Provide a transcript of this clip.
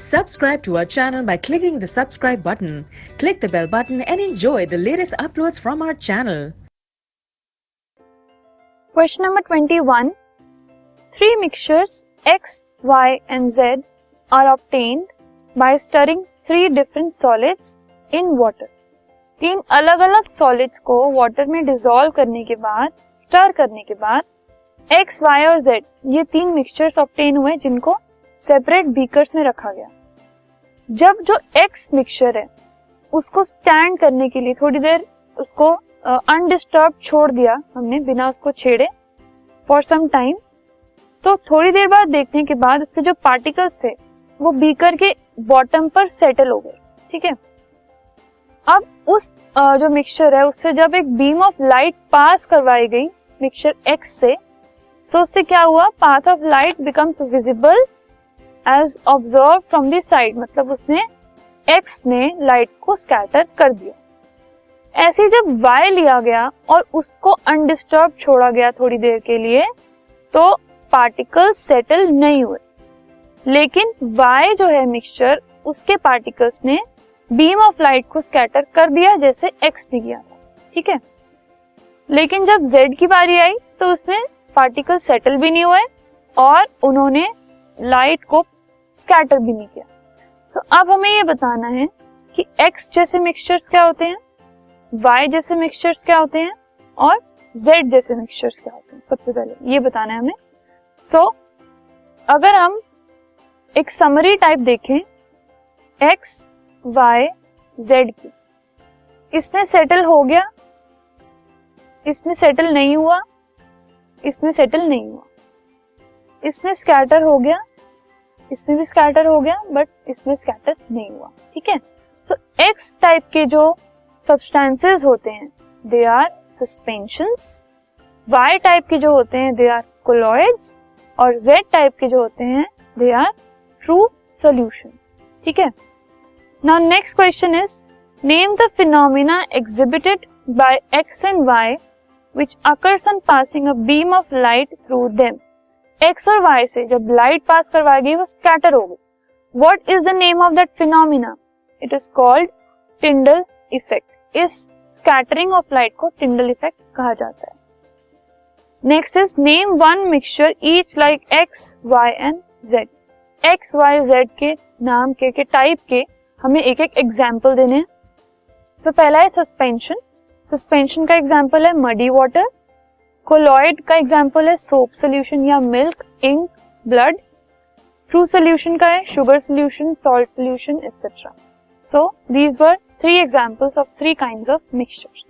Subscribe to our channel by clicking the subscribe button. Click the bell button and enjoy the latest uploads from our channel. Question number 21. Three mixtures X, Y and Z are obtained by stirring three different solids in water. तीन अलग अलग solids को water में dissolve करने के बाद, stir करने के बाद X, Y और Z ये तीन मिक्सचर्स ऑब्टेन हुए जिनको सेपरेट बीकर्स में रखा गया। जब जो X मिक्सचर है उसको स्टैंड करने के लिए थोड़ी देर उसको अनडिस्टर्ब छोड़ दिया हमने, बिना उसको छेड़े फॉर सम टाइम, तो थोड़ी देर बाद देखने के बाद उसके जो पार्टिकल्स थे वो बीकर के बॉटम पर सेटल हो गए। ठीक है, अब उस जो मिक्सचर है उससे जब एक बीम ऑफ लाइट पास करवाई गई मिक्सचर X से, सो उससे क्या हुआ, path of light becomes visible as observe from the side, मतलब उसने X ने लाइट को स्कैटर कर दिया। ऐसे जब Y लिया गया और उसको अनडिस्टर्ब छोड़ा गया थोड़ी देर के लिए, तो पार्टिकल्स सेटल नहीं हुए, लेकिन Y जो है मिक्सचर उसके पार्टिकल्स ने बीम ऑफ लाइट को स्कैटर कर दिया जैसे X ने किया था। ठीक है, लेकिन जब Z की बारी आई तो उसमें पार्टिकल सेटल भी नहीं हुए और उन्होंने लाइट को स्कैटर भी नहीं किया। सो अब हमें ये बताना है कि X जैसे मिक्सचर्स क्या होते हैं, Y जैसे मिक्सचर्स क्या होते हैं और Z जैसे मिक्सचर्स क्या होते हैं। सबसे पहले ये बताना है हमें। सो अगर हम एक समरी टाइप देखें X, Y, Z की, इसमें सेटल हो गया, इसमें सेटल नहीं हुआ, इसमें सेटल नहीं हुआ, इसमें स्कैटर हो गया, इसमें भी स्कैटर हो गया, बट इसमें स्कैटर नहीं हुआ। ठीक है, सो X टाइप के जो सब्सटेंसेस होते हैं they are suspensions, Y type के जो होते हैं दे आर कोलॉइड्स और Z टाइप के जो होते हैं दे आर ट्रू सॉल्यूशंस। ठीक है, now next question is name the phenomena exhibited by X and Y which occurs on passing a beam of light through them. X और Y से जब लाइट पास करवाई गई वो स्कैटर हो गई। What is the name of that phenomena? It is called Tyndall effect. इस scattering of light को टिंडल इफेक्ट कहा जाता है। Next is name one mixture each like X, Y and Z. X, Y, Z के नाम के type के हमें एक एक एग्जाम्पल देने हैं। तो पहला है सस्पेंशन। सस्पेंशन का एग्जाम्पल है मडी वाटर। कोलॉइड का एग्जाम्पल है सोप सोल्यूशन या milk, ink, blood. True solution का है sugar solution, salt solution, etcetera. So these were 3 examples of 3 kinds of mixtures.